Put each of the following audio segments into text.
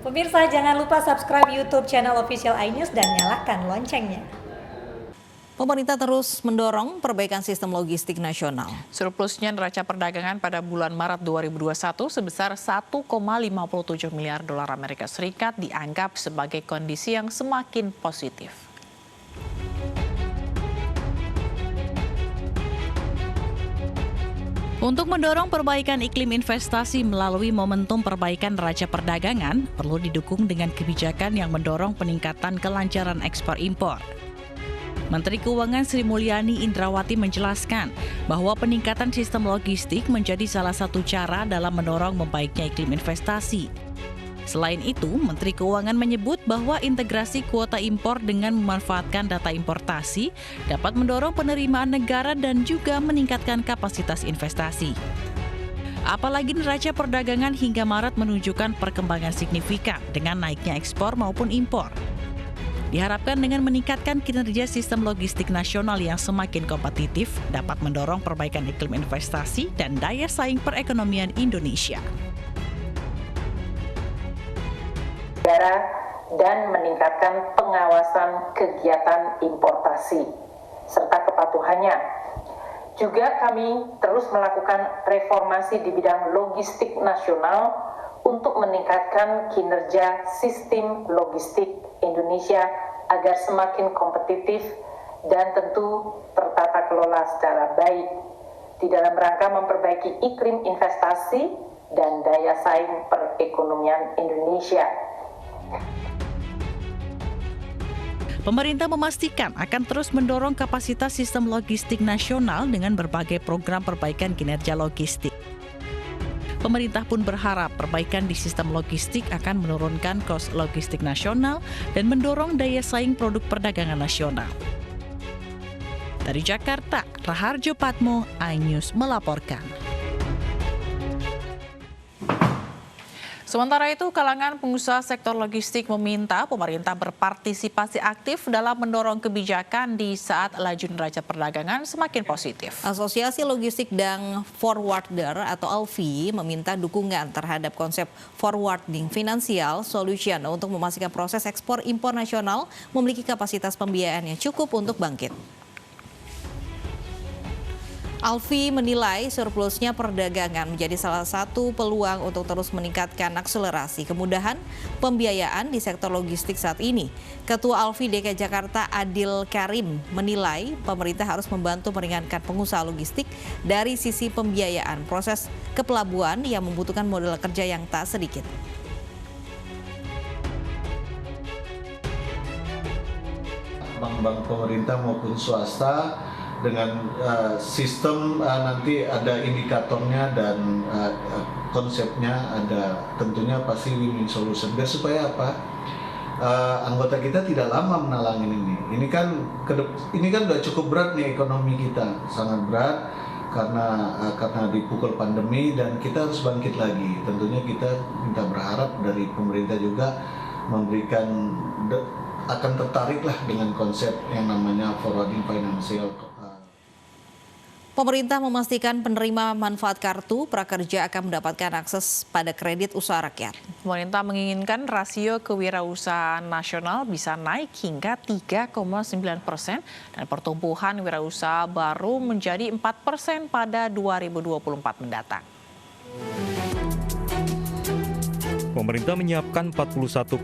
Pemirsa, jangan lupa subscribe YouTube channel Official iNews dan nyalakan loncengnya. Pemerintah terus mendorong perbaikan sistem logistik nasional. Surplusnya neraca perdagangan pada bulan Maret 2021 sebesar 1,57 miliar dolar Amerika Serikat dianggap sebagai kondisi yang semakin positif. Untuk mendorong perbaikan iklim investasi melalui momentum perbaikan neraca perdagangan, perlu didukung dengan kebijakan yang mendorong peningkatan kelancaran ekspor-impor. Menteri Keuangan Sri Mulyani Indrawati menjelaskan bahwa peningkatan sistem logistik menjadi salah satu cara dalam mendorong membaiknya iklim investasi. Selain itu, Menteri Keuangan menyebut bahwa integrasi kuota impor dengan memanfaatkan data importasi dapat mendorong penerimaan negara dan juga meningkatkan kapasitas investasi. Apalagi neraca perdagangan hingga Maret menunjukkan perkembangan signifikan dengan naiknya ekspor maupun impor. Diharapkan dengan meningkatkan kinerja sistem logistik nasional yang semakin kompetitif dapat mendorong perbaikan iklim investasi dan daya saing perekonomian Indonesia. Dan meningkatkan pengawasan kegiatan importasi serta kepatuhannya. Juga kami terus melakukan reformasi di bidang logistik nasional untuk meningkatkan kinerja sistem logistik Indonesia agar semakin kompetitif dan tentu tertata kelola secara baik di dalam rangka memperbaiki iklim investasi dan daya saing perekonomian Indonesia. Pemerintah memastikan akan terus mendorong kapasitas sistem logistik nasional dengan berbagai program perbaikan kinerja logistik. Pemerintah pun berharap perbaikan di sistem logistik akan menurunkan kos logistik nasional dan mendorong daya saing produk perdagangan nasional. Dari Jakarta, Raharjo Patmo, iNews melaporkan. Sementara itu, kalangan pengusaha sektor logistik meminta pemerintah berpartisipasi aktif dalam mendorong kebijakan di saat laju neraca perdagangan semakin positif. Asosiasi Logistik dan Forwarder atau ALFI meminta dukungan terhadap konsep forwarding financial solution untuk memastikan proses ekspor impor nasional memiliki kapasitas pembiayaan yang cukup untuk bangkit. ALFI menilai surplusnya perdagangan menjadi salah satu peluang untuk terus meningkatkan akselerasi kemudahan pembiayaan di sektor logistik saat ini. Ketua ALFI DKI Jakarta Adil Karim menilai pemerintah harus membantu meringankan pengusaha logistik dari sisi pembiayaan proses ke pelabuhan yang membutuhkan modal kerja yang tak sedikit. Bank pemerintah maupun swasta dengan sistem nanti ada indikatornya dan konsepnya ada, tentunya pasti win-win solution. Biar supaya apa? Anggota kita tidak lama menalangin ini. Ini kan udah cukup berat nih ekonomi kita, sangat berat karena dipukul pandemi dan kita harus bangkit lagi. Tentunya kita minta berharap dari pemerintah juga memberikan akan tertariklah dengan konsep yang namanya forwarding financial. Pemerintah memastikan penerima manfaat kartu prakerja akan mendapatkan akses pada kredit usaha rakyat. Pemerintah menginginkan rasio kewirausahaan nasional bisa naik hingga 3,9% dan pertumbuhan wirausaha baru menjadi 4% pada 2024 mendatang. Pemerintah menyiapkan 41,8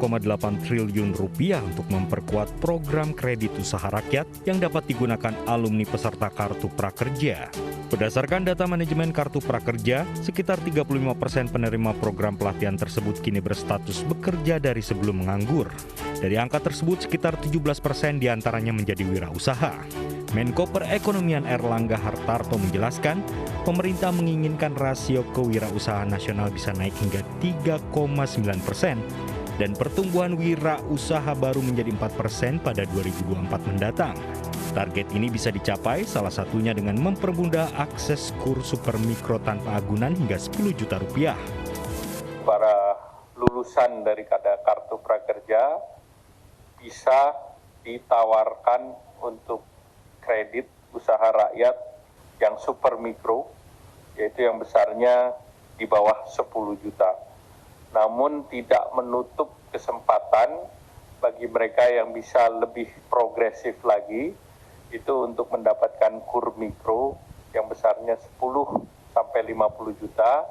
triliun rupiah untuk memperkuat program kredit usaha rakyat yang dapat digunakan alumni peserta Kartu Prakerja. Berdasarkan data manajemen Kartu Prakerja, sekitar 35% penerima program pelatihan tersebut kini berstatus bekerja dari sebelum menganggur. Dari angka tersebut, sekitar 17% diantaranya menjadi wirausaha. Menko Perekonomian Erlangga Hartarto menjelaskan, pemerintah menginginkan rasio kewirausahaan nasional bisa naik hingga 3,9% dan pertumbuhan wirausaha baru menjadi 4% pada 2024 mendatang. Target ini bisa dicapai salah satunya dengan mempermudah akses KUR super mikro tanpa agunan hingga 10 juta rupiah. Para lulusan dari Kartu Prakerja bisa ditawarkan untuk kredit usaha rakyat yang super mikro, yaitu yang besarnya di bawah 10 juta. namun tidak menutup kesempatan bagi mereka yang bisa lebih progresif lagi, itu untuk mendapatkan KUR mikro yang besarnya 10 sampai 50 juta,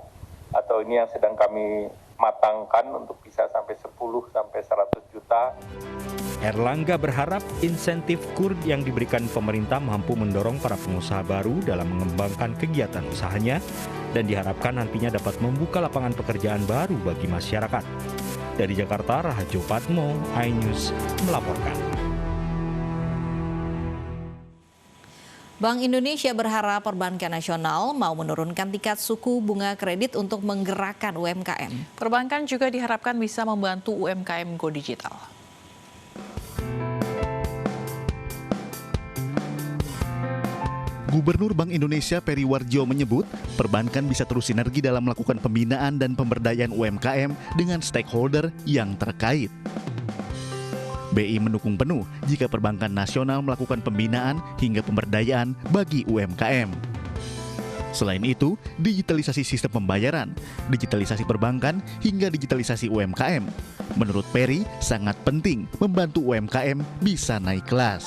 atau ini yang sedang kami matangkan untuk bisa sampai 10 sampai 100 juta. Erlangga berharap insentif KUR yang diberikan pemerintah mampu mendorong para pengusaha baru dalam mengembangkan kegiatan usahanya dan diharapkan nantinya dapat membuka lapangan pekerjaan baru bagi masyarakat. Dari Jakarta, Rahajo Patmo, iNews melaporkan. Bank Indonesia berharap perbankan nasional mau menurunkan tingkat suku bunga kredit untuk menggerakkan UMKM. Perbankan juga diharapkan bisa membantu UMKM go digital. Gubernur Bank Indonesia Peri Warjio menyebut, perbankan bisa terus sinergi dalam melakukan pembinaan dan pemberdayaan UMKM dengan stakeholder yang terkait. BI mendukung penuh jika perbankan nasional melakukan pembinaan hingga pemberdayaan bagi UMKM. Selain itu, digitalisasi sistem pembayaran, digitalisasi perbankan, hingga digitalisasi UMKM. Menurut Peri, sangat penting membantu UMKM bisa naik kelas.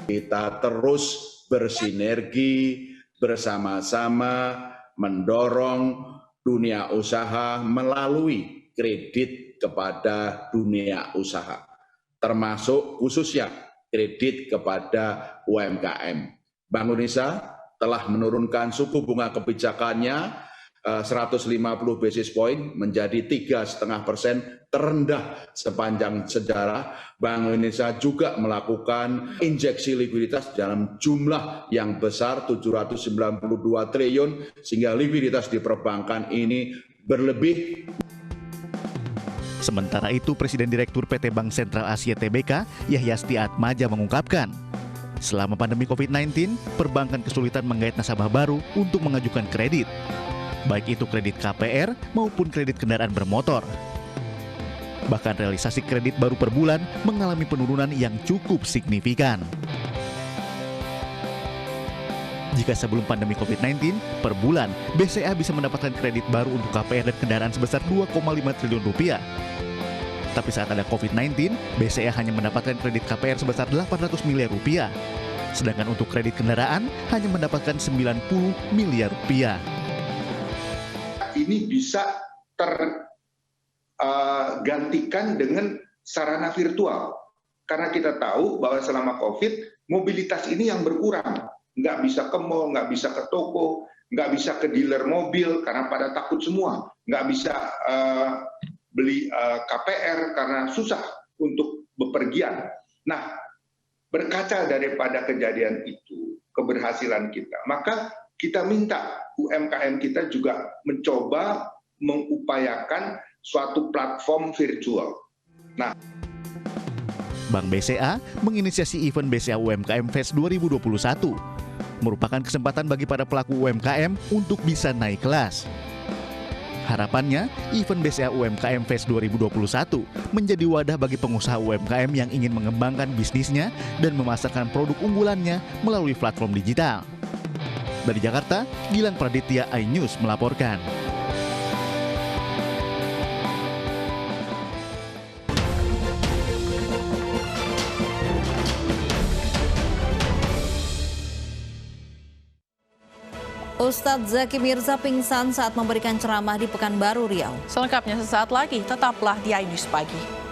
Kita terus bersinergi bersama-sama mendorong dunia usaha melalui kredit kepada dunia usaha, termasuk khususnya kredit kepada UMKM. Bank Indonesia telah menurunkan suku bunga kebijakannya 150 basis point menjadi 3,5%, terendah sepanjang sejarah. Bank Indonesia juga melakukan injeksi likuiditas dalam jumlah yang besar 792 triliun sehingga likuiditas di perbankan ini berlebih. Sementara itu, Presiden Direktur PT Bank Sentral Asia Tbk, Yahyasti Atmaja mengungkapkan, selama pandemi COVID-19, perbankan kesulitan menggait nasabah baru untuk mengajukan kredit, baik itu kredit KPR maupun kredit kendaraan bermotor. Bahkan realisasi kredit baru per bulan mengalami penurunan yang cukup signifikan. Jika sebelum pandemi COVID-19, per bulan BCA bisa mendapatkan kredit baru untuk KPR dan kendaraan sebesar 2,5 triliun rupiah. Tapi saat ada COVID-19, BCA hanya mendapatkan kredit KPR sebesar 800 miliar rupiah. Sedangkan untuk kredit kendaraan hanya mendapatkan 90 miliar rupiah. Ini bisa tergantikan dengan sarana virtual. Karena kita tahu bahwa selama COVID, mobilitas ini yang berkurang. Nggak bisa ke mall, nggak bisa ke toko, nggak bisa ke dealer mobil karena pada takut semua. Nggak bisa beli KPR karena susah untuk bepergian. Nah, berkaca daripada kejadian itu, keberhasilan kita, maka kita minta UMKM kita juga mencoba mengupayakan suatu platform virtual. Nah, Bank BCA menginisiasi event BCA UMKM Fest 2021, merupakan kesempatan bagi para pelaku UMKM untuk bisa naik kelas. Harapannya, event BCA UMKM Fest 2021 menjadi wadah bagi pengusaha UMKM yang ingin mengembangkan bisnisnya dan memasarkan produk unggulannya melalui platform digital. Dari Jakarta, Gilang Praditya, iNews melaporkan. Ustadz Zaki Mirza pingsan saat memberikan ceramah di Pekanbaru, Riau. Selengkapnya sesaat lagi, tetaplah di iNews Pagi.